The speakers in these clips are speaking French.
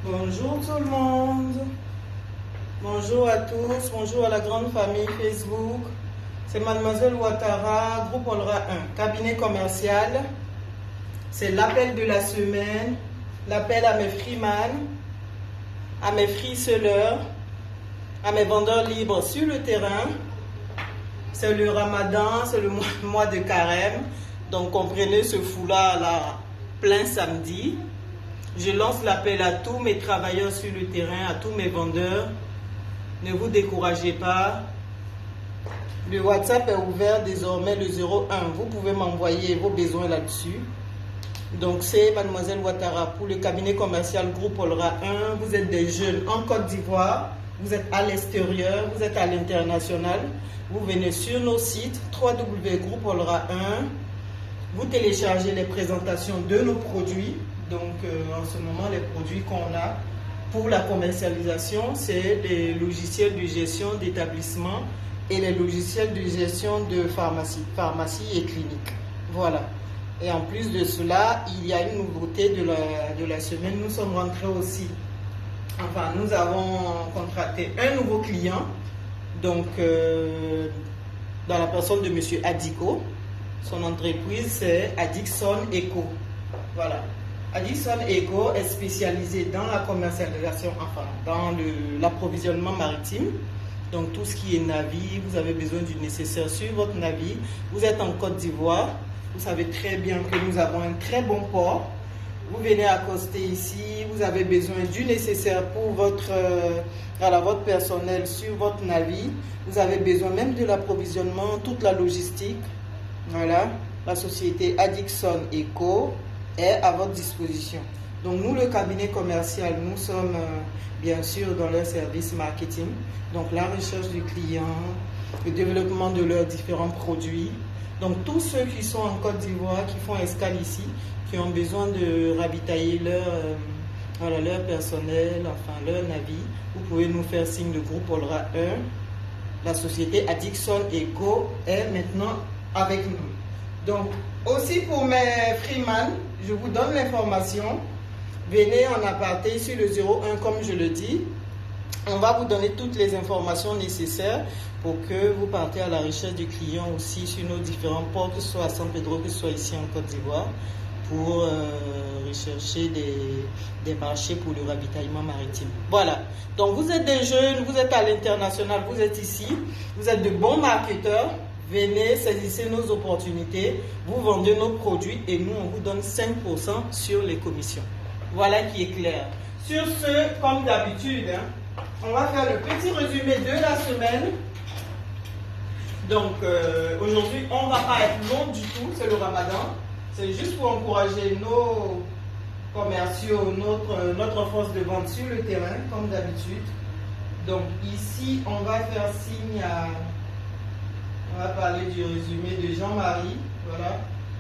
Bonjour tout le monde. Bonjour à tous. Bonjour à la grande famille Facebook. C'est Mademoiselle Ouattara, groupe Olra 1, cabinet commercial. C'est l'appel de la semaine. L'appel à mes freeman, à mes free sellers, à mes vendeurs libres sur le terrain. C'est le ramadan, c'est le mois de carême. Donc comprenez ce foulard là plein samedi. Je lance l'appel à tous mes travailleurs sur le terrain, à tous mes vendeurs. Ne vous découragez pas. Le WhatsApp est ouvert désormais, le 01. Vous pouvez m'envoyer vos besoins là-dessus. Donc c'est Mademoiselle Ouattara pour le cabinet commercial Groupe Olra 1. Vous êtes des jeunes en Côte d'Ivoire. Vous êtes à l'extérieur, vous êtes à l'international. Vous venez sur nos sites www.groupeolra 1. Vous téléchargez les présentations de nos produits. Donc en ce moment, les produits qu'on a pour la commercialisation, c'est les logiciels de gestion d'établissement et les logiciels de gestion de pharmacie et clinique. Voilà. Et en plus de cela, il y a une nouveauté de la semaine. Nous sommes rentrés aussi. Enfin, nous avons contracté un nouveau client. Donc, dans la personne de M. Adiko. Son entreprise, c'est Adixon Eco. Voilà. Adixon Eco est spécialisé dans la commercialisation, enfin, dans l'approvisionnement maritime. Donc, tout ce qui est navire, vous avez besoin du nécessaire sur votre navire. Vous êtes en Côte d'Ivoire. Vous savez très bien que nous avons un très bon port. Vous venez accoster ici. Vous avez besoin du nécessaire pour votre personnel sur votre navire. Vous avez besoin même de l'approvisionnement, toute la logistique. Voilà. La société Adixon Eco est à votre disposition. Donc nous, le cabinet commercial, nous sommes bien sûr dans leur service marketing. Donc la recherche du client, le développement de leurs différents produits. Donc tous ceux qui sont en Côte d'Ivoire, qui font escale ici, qui ont besoin de ravitailler leur personnel, enfin leur navire, vous pouvez nous faire signe de groupe Olra 1. La société Adixon Eco est maintenant avec nous. Donc aussi pour mes freeman, je vous donne l'information. Venez en aparté sur le 01 comme je le dis. On va vous donner toutes les informations nécessaires pour que vous partez à la recherche du client aussi sur nos différents ports, que ce soit à San Pedro, que ce soit ici en Côte d'Ivoire, pour rechercher des marchés pour le ravitaillement maritime. Voilà. Donc vous êtes des jeunes, vous êtes à l'international, vous êtes ici, vous êtes de bons marketeurs. Venez, saisissez nos opportunités, vous vendez nos produits et nous, on vous donne 5% sur les commissions. Voilà qui est clair. Sur ce, comme d'habitude, on va faire le petit résumé de la semaine. Donc, aujourd'hui, on ne va pas être long du tout, c'est le ramadan. C'est juste pour encourager nos commerciaux, notre force de vente sur le terrain, comme d'habitude. Donc, ici, on va faire signe à... On va parler du résumé de Jean-Marie. Voilà.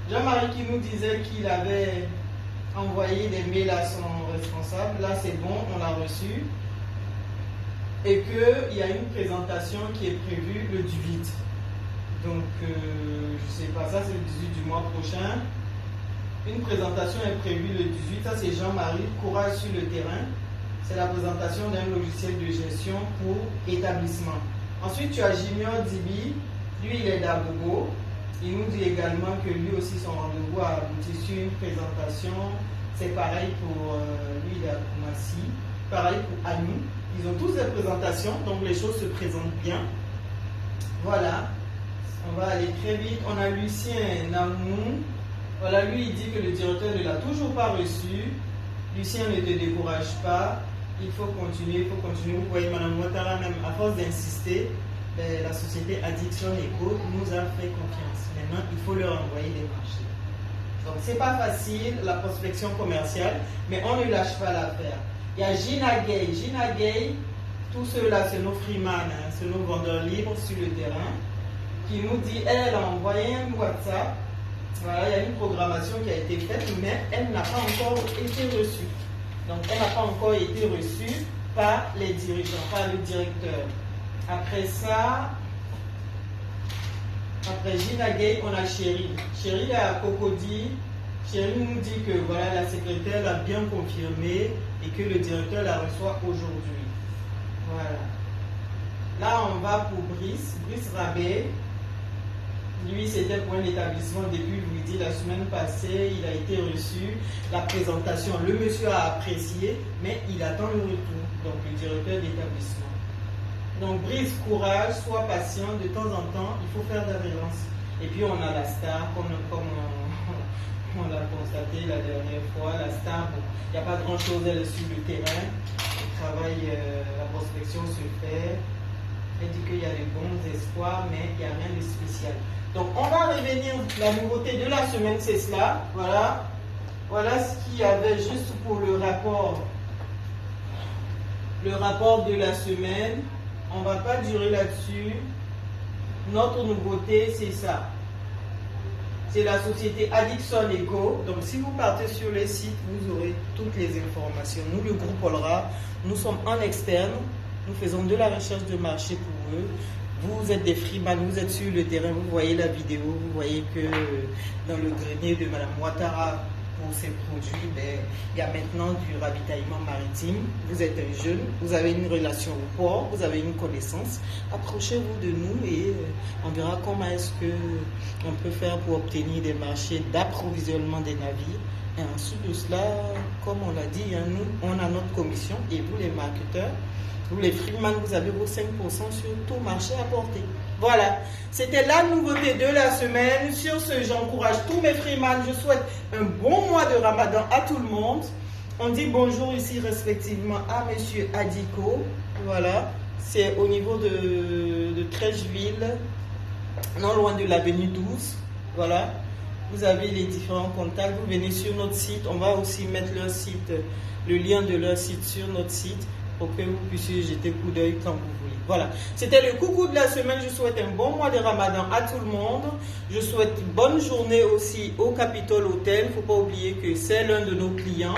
Jean-Marie qui nous disait qu'il avait envoyé des mails à son responsable. Là, c'est bon, on l'a reçu. Et qu'il y a une présentation qui est prévue le 18. Donc, je ne sais pas, ça c'est le 18 du mois prochain. Une présentation est prévue le 18. Ça, c'est Jean-Marie, courage sur le terrain. C'est la présentation d'un logiciel de gestion pour établissement. Ensuite, tu as Junior Dibi. Lui, il est d'Abobo. Il nous dit également que lui aussi, son rendez-vous a abouti sur une présentation. C'est pareil pour lui, il est à Koumassi. Pareil pour Anou. Ils ont tous des présentations, donc les choses se présentent bien. Voilà. On va aller très vite. On a Lucien Namou. Voilà, lui, il dit que le directeur ne l'a toujours pas reçu. Lucien, ne te décourage pas. Il faut continuer, il faut continuer. Vous voyez, Mme Ouattara, même à force d'insister, la société Adixon Eco nous a fait confiance. Maintenant, il faut leur envoyer des marchés. Donc, ce n'est pas facile, la prospection commerciale, mais on ne lâche pas l'affaire. Il y a Gina Gay. Gina Gay, tous ceux-là, c'est nos freeman, c'est nos vendeurs libres sur le terrain, qui nous dit, elle a envoyé un WhatsApp. Voilà, il y a une programmation qui a été faite, mais elle n'a pas encore été reçue. Donc, elle n'a pas encore été reçue par les dirigeants, par le directeur. Après ça, après Gina Gay, on a Chérie. Chérie a Cocody. Chérie nous dit que voilà, la secrétaire l'a bien confirmé et que le directeur la reçoit aujourd'hui. Voilà. Là, on va pour Brice Rabé. Lui, c'était pour un établissement depuis, je vous dis, la semaine passée. Il a été reçu. La présentation, le monsieur a apprécié, mais il attend le retour. Donc, le directeur d'établissement. Donc, Brice, courage, sois patient. De temps en temps, il faut faire de la relance. Et puis, on a la star, comme on l'a constaté la dernière fois. La star, bon, il n'y a pas grand-chose, elle est sur le terrain. Le travail, la prospection se fait. Elle dit qu'il y a de bons espoirs, mais il n'y a rien de spécial. Donc, on va revenir. La nouveauté de la semaine, c'est cela. Voilà. Voilà ce qu'il y avait juste pour le rapport. Le rapport de la semaine. On ne va pas durer là-dessus. Notre nouveauté, c'est ça. C'est la société Addiction Eco. Donc, si vous partez sur le site, vous aurez toutes les informations. Nous, le groupe Olra, nous sommes en externe. Nous faisons de la recherche de marché pour eux. Vous êtes des freeman, vous êtes sur le terrain, vous voyez la vidéo, vous voyez que dans le grenier de Mme Ouattara, pour ces produits, il y a maintenant du ravitaillement maritime. Vous êtes un jeune, vous avez une relation au port, vous avez une connaissance. Approchez-vous de nous et on verra comment est-ce qu'on peut faire pour obtenir des marchés d'approvisionnement des navires. Et ensuite de cela, comme on l'a dit, nous, on a notre commission et vous les marketeurs, vous les freeman, vous avez vos 5% sur tout marché apporté. Voilà, c'était la nouveauté de la semaine. Sur ce, j'encourage tous mes freeman. Je souhaite un bon mois de Ramadan à tout le monde. On dit bonjour ici respectivement à Monsieur Adiko. Voilà, c'est au niveau de Trècheville, non loin de l'avenue 12. Voilà, vous avez les différents contacts. Vous venez sur notre site. On va aussi mettre leur site, le lien de leur site sur notre site, pour que vous puissiez jeter coup d'œil quand vous voulez. Voilà, c'était le coucou de la semaine. Je souhaite un bon mois de Ramadan à tout le monde. Je souhaite une bonne journée aussi au Capitol Hotel. Il ne faut pas oublier que c'est l'un de nos clients.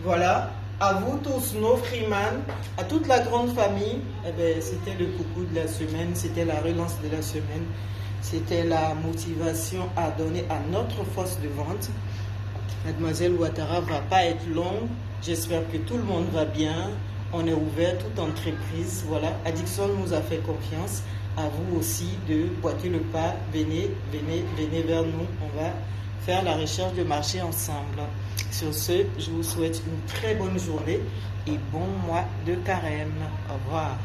Voilà, à vous tous, nos freeman, à toute la grande famille. Eh bien, c'était le coucou de la semaine, c'était la relance de la semaine. C'était la motivation à donner à notre force de vente. Mademoiselle Ouattara ne va pas être longue. J'espère que tout le monde va bien. On est ouvert, toute entreprise. Voilà, Addiction nous a fait confiance. À vous aussi de boiter le pas. Venez vers nous. On va faire la recherche de marché ensemble. Sur ce, je vous souhaite une très bonne journée et bon mois de carême. Au revoir.